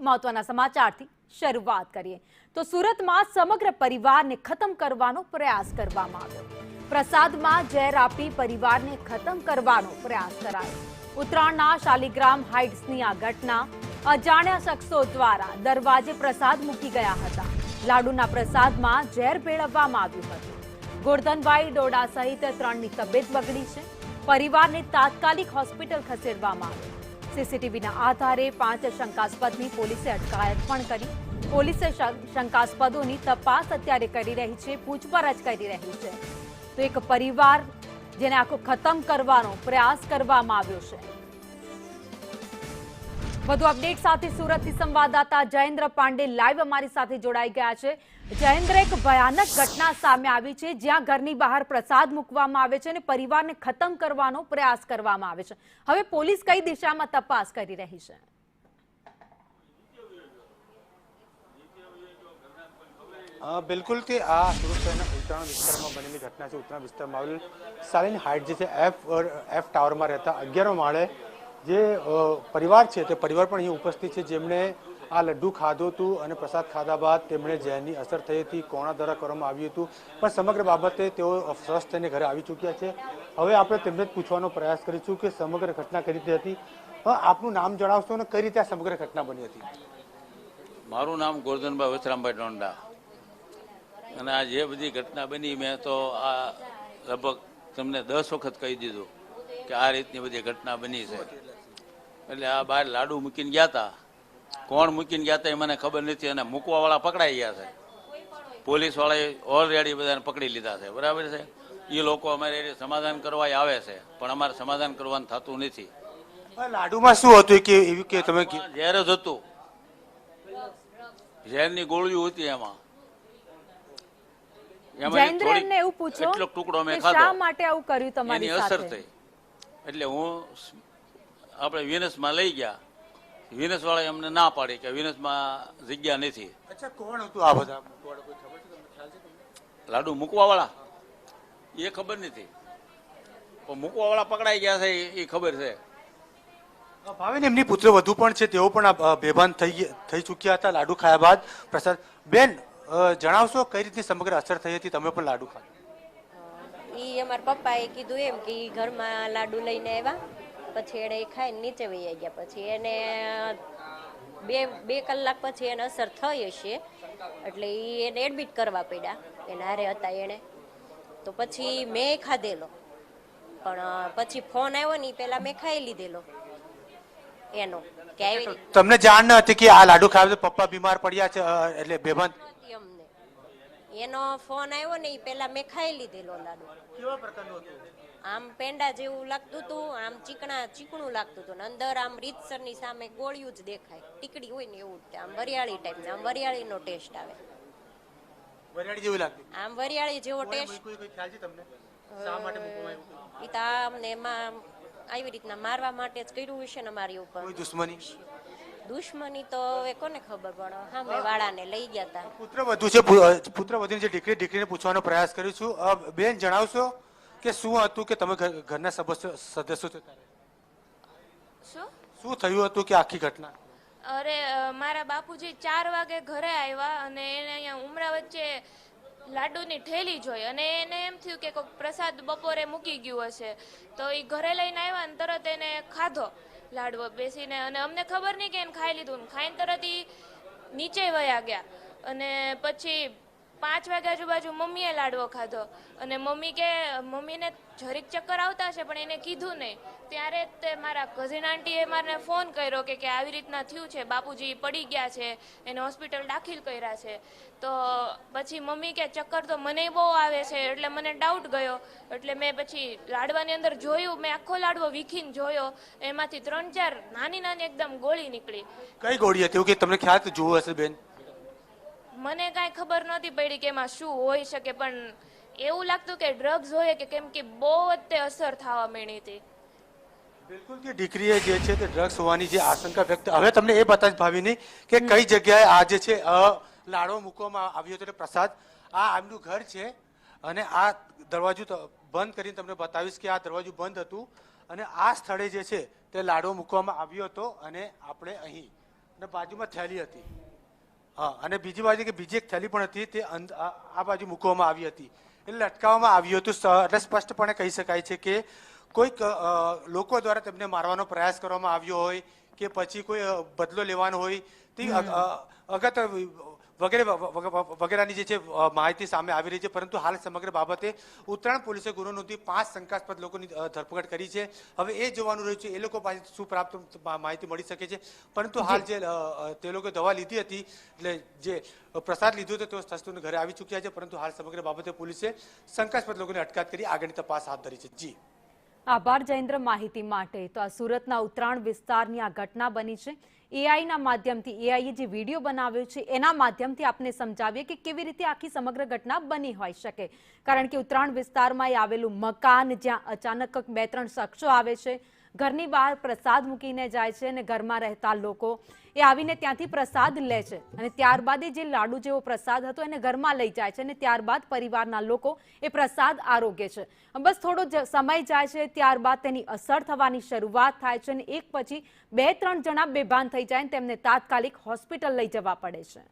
મહત્વના સમાચારથી શરૂઆત કરીએ તો સુરતમાં સમગ્ર પરિવારને ખતમ કરવાનો પ્રયાસ કરવામાં આવ્યો। પ્રસાદમાં ઝેર આપી પરિવારને ખતમ કરવાનો પ્રયાસ કરાયો। ઉત્તરાયણના શાલિગ્રામ હાઇટ્સની આ ઘટના અજાણ્યા શખ્સો દ્વારા દરવાજે પ્રસાદ મૂકી ગયા હતા। લાડુના પ્રસાદમાં ઝેર ભેળવવામાં આવ્યું હતું। ગોરધનભાઈ ડોડા સહિત 3ની તબિયત બગડી છે। પરિવારને તાત્કાલિક હોસ્પિટલ ખસેડવામાં આવ્યો। સીસીટીવીના આધારે 5 શંકાસ્પદની પોલીસે અટકાયત પણ કરી। પોલીસે શંકાસ્પદોની તપાસ અત્યારે કરી રહી છે, પૂછપરછ કરી રહી છે। તો એક પરિવાર જેને આખો ખતમ કરવાનો પ્રયાસ કરવામાં આવ્યો છે। વધુ અપડેટ સાથે સુરતથી સંવાદદાતા જયેન્દ્ર પાંડે લાઈવ અમારી સાથે જોડાઈ ગયા છે। જયેન્દ્ર, એક ભયાનક ઘટના સામે આવી છે જ્યાં ઘરની બહાર પ્રસાદ મૂકવામાં આવે છે અને પરિવારને ખતમ કરવાનો પ્રયાસ કરવામાં આવે છે। હવે પોલીસ કઈ દિશામાં તપાસ કરી રહી છે? બિલકુલ કે આ સુરત શહેરના ઉત્તરાયણ વિસ્તારમાં બનેલી ઘટના છે। ઉત્તરાયણ વિસ્તારમાં આવેલ શાલિન હાઇટ જે છે એફ ટાવરમાં રહેતા 11મા માળે જે પરિવાર છે તે પરિવાર પણ અહીં ઉપસ્થિત છે, જેમણે આ લડ્ડુ ખાધું હતું અને પ્રસાદ ખાધા બાદ તેમણે ઝેરની અસર થઈ હતી। કોણા દ્વારા કરવામાં આવ્યું હતું, પણ સમગ્ર બાબતે તેઓ સ્વસ્થ થઈને ઘરે આવી ચૂક્યા છે। હવે આપણે તેમને જ પૂછવાનો પ્રયાસ કરીશું કે સમગ્ર ઘટના કઈ રીતે હતી। આપનું નામ જણાવશો અને કઈ રીતે આ સમગ્ર ઘટના બની હતી? મારું નામ ગોરધનભાઈ વસરામભાઈ ડોંડા, અને આ જે બધી ઘટના બની મેં તો આ લગભગ તમને 10 વખત કહી દીધું કે આ રીતની બધી ઘટના બની છે। એટલે આ બહાર લાડુ મૂકીને ગયા હતા, કોણ મૂકીને ગયા હતા એ મને ખબર નથી, અને મૂકવાવાળા પકડાઈ ગયા છે। પોલીસવાળાએ ઓલરેડી બધાને પકડી લીધા છે, બરાબર છે। એ લોકો અમારે સમાધાન કરવા આવે છે, પણ અમારે સમાધાન કરવાનું થતું નથી। લાડુમાં શું હતું કે એવું કે તમે ઝેર જ હતું, ઝેરની ગોળીઓ હતી એમાં। જયેન્દ્ર, એમને એવું પૂછો એટલો ટુકડો મેં કે ખાધો, શા માટે આવું કર્યું તમારી એની અસર સાથે? થઈ। એટલે હું આપણે વિનસમાં લઈ ગયા, વિનસ વાળા અમને ના પાડી કે વિનસમાં જગ્યા નથી। અચ્છા, કોણ હતું આ બધા લાડુ મૂકવા વાળા એ ખબર નથી, પણ મૂકવા વાળા પકડાઈ ગયા છે એ ખબર છે। ભાવિન, એમની પુત્ર વધુ પણ છે, તેઓ પણ બેભાન થઈ ચૂક્યા હતા લાડુ ખાયા બાદ। પ્રસાદ બેન, જણાવશો કઈ રીતની સમગ્ર અસર થઈ હતી? તમે પણ લાડુ ખાધા? ઈ અમારા પપ્પાએ કીધું એમ કે ઘરમાં લાડુ લઈને આવ્યા, પછી એને ખાઈને નીચે વહી ગયા। પછી એને બે કલાક પછી એને અસર થઈ હશે, એટલે એને એડમિટ કરવા પડ્યા, એને હારે હતા એને। તો પછી મેં ખાધેલો, પણ પછી ફોન આવ્યો ને પેલા મેં ખાઈ લીધેલો એનો કે આવી તમને જાણ ન હતી કે આ લાડુ ખાવા તો પપ્પા બીમાર પડ્યા છે એટલે બેભાન? અમને એનો ફોન આવ્યો ને એ પેલા મેં ખાઈ લીધેલો લાડુ। કેવા પ્રકારનું હતું? આમ પેંડા જેવું લાગતું હતું, આમ ચીકણું લાગતું હતું, અંદર આમ રીતસરની સામે ગોળિયું જ દેખાય, ટીકડી હોય ને એવું, આમ વરિયાળી ટાઈપ, આમ વરિયાળીનો ટેસ્ટ આવે, વરિયાળી જેવું લાગતું? આમ વરિયાળી જેવો ટેસ્ટ। કોઈ ખ્યાલ છે તમને શા માટે મૂકવામાં આવ્યું? ઈ તો અમને એમાં આવી રીતના મારવા માટે જ કર્યું હશે ને અમારી ઉપર। કોઈ દુશ્મની? દુશ્મની તો હવે કોને ખબર, પણ સામે વાળાને લઈ ગયા હતા। પુત્ર વધુ છે, પુત્ર વધુની જે દીકરીને પૂછવાનો પ્રયાસ કરું છું। બેન, જણાવશો કે શું હતું કે તમે ઘરના સદસ્યો છો ત્યારે શું થયું હતું કે આખી ઘટના? અરે મારા બાપુજી 4 વાગે ઘરે આવ્યા અને એને અહીંયા ઉમરા વચ્ચે લાડુની ઠેલી જોઈ, અને એને એમ થયું કે કોઈક પ્રસાદ બપોરે મૂકી ગયું હશે, તો એ ઘરે લઈને આવ્યા ને તરત એને ખાધો લાડવો બેસીને, અને અમને ખબર નહીં કે એને ખાઈ લીધું, ખાઈને તરત એ નીચે વયા ગયા। અને પછી 5 વાગ્યા આજુબાજુ મમ્મીએ લાડવો ખાધો, અને મમ્મી કે મમ્મીને જરીક ચક્કર આવતા હશે પણ એને કીધું નહીં। ત્યારે તે મારા કઝિન આંટીએ મારે ફોન કર્યો કે આવી રીતના થયું છે, બાપુજી પડી ગયા છે, એને હોસ્પિટલ દાખલ કર્યા છે। તો પછી મમ્મી કે ચક્કર તો મને બહુ આવે છે, એટલે મને ડાઉટ ગયો, એટલે મેં પછી લાડવાની અંદર જોયું, મેં આખો લાડવો વીખીને જોયો, એમાંથી 3-4 નાની એકદમ ગોળી નીકળી। કઈ ગોળી હતી એવું કે તમને ખ્યાલ જોવું હશે બેન? મને કાંઈ ખબર નહોતી પડી કે એમાં શું હોઈ શકે, પણ એવું લાગતું કે ડ્રગ્સ હોય, કે કેમ કે બહુ જ તે અસર થવા માંડી હતી। બિલકુલ કે દીકરીએ જે છે તે ડ્રગ્સ હોવાની જે આશંકા વ્યક્ત, હવે તમને એ બતાવી ભાવીની કે કઈ જગ્યાએ આ જે છે લાડવો મૂકવામાં આવ્યો હતો પ્રસાદ। આ આમનું ઘર છે અને આ દરવાજો બંધ કરીને તમને બતાવીશ કે આ દરવાજો બંધ હતું અને આ સ્થળે જે છે તે લાડવો મૂકવામાં આવ્યો હતો। અને આપણે અહીં અને બાજુમાં થેલી હતી. હા, અને બીજી બાજુ કે બીજી એક થેલી પણ હતી તે આ બાજુ મૂકવામાં આવી હતી, એટલે લટકાવવામાં આવ્યું હતું. એટલે સ્પષ્ટપણે કહી શકાય છે કે કોઈક લોકો દ્વારા તેમને મારવાનો પ્રયાસ કરવામાં આવ્યો હોય કે પછી કોઈ બદલો લેવાનો હોય તે અગત વગેરે વગેરેની જે છે માહિતી સામે આવી રહી છે. પરંતુ હાલ સમગ્ર બાબતે ઉત્તરાયણ પોલીસે ગુનો નોંધી 5 શંકાસ્પદ લોકોની ધરપકડ કરી છે. હવે એ જોવાનું રહ્યું છે એ લોકો પાસે શું પ્રાપ્ત માહિતી મળી શકે છે. પરંતુ હાલ જે તે લોકો દવા લીધી હતી, એટલે જે પ્રસાદ લીધો હતો તેઓ સસ્તું ઘરે આવી ચૂક્યા છે. પરંતુ હાલ સમગ્ર બાબતે પોલીસે શંકાસ્પદ લોકોની અટકાયત કરી આગળની તપાસ હાથ ધરી છે. જી આભાર જયેન્દ્ર માહિતી માટે. તો આ સુરતના ઉત્તરાયણ વિસ્તારની આ ઘટના બની છે. એઆઈના માધ્યમથી, એઆઈએ જે વિડીયો બનાવ્યો છે એના માધ્યમથી આપને સમજાવીએ કે કેવી રીતે આખી સમગ્ર ઘટના બની હોઈ શકે. કારણ કે ઉત્તરાયણ વિસ્તારમાં આવેલું મકાન જ્યાં અચાનક 2-3 શખ્સો આવે છે, ઘરની બહાર પ્રસાદ મૂકીને જાય છે અને ઘરમાં રહેતા લોકો એ આવીને ત્યાંથી પ્રસાદ લે છે અને ત્યારબાદ એ જે લાડુ જેવો પ્રસાદ હતો એને ઘરમાં લઈ જાય છે અને ત્યારબાદ પરિવારના લોકો એ પ્રસાદ આરોગે છે. બસ થોડો સમય જાય છે, ત્યારબાદ તેની અસર થવાની શરૂઆત થાય છે અને એક પછી 2-3 જણા બેભાન થઈ જાય તેમને તાત્કાલિક હોસ્પિટલ લઈ જવા પડે છે.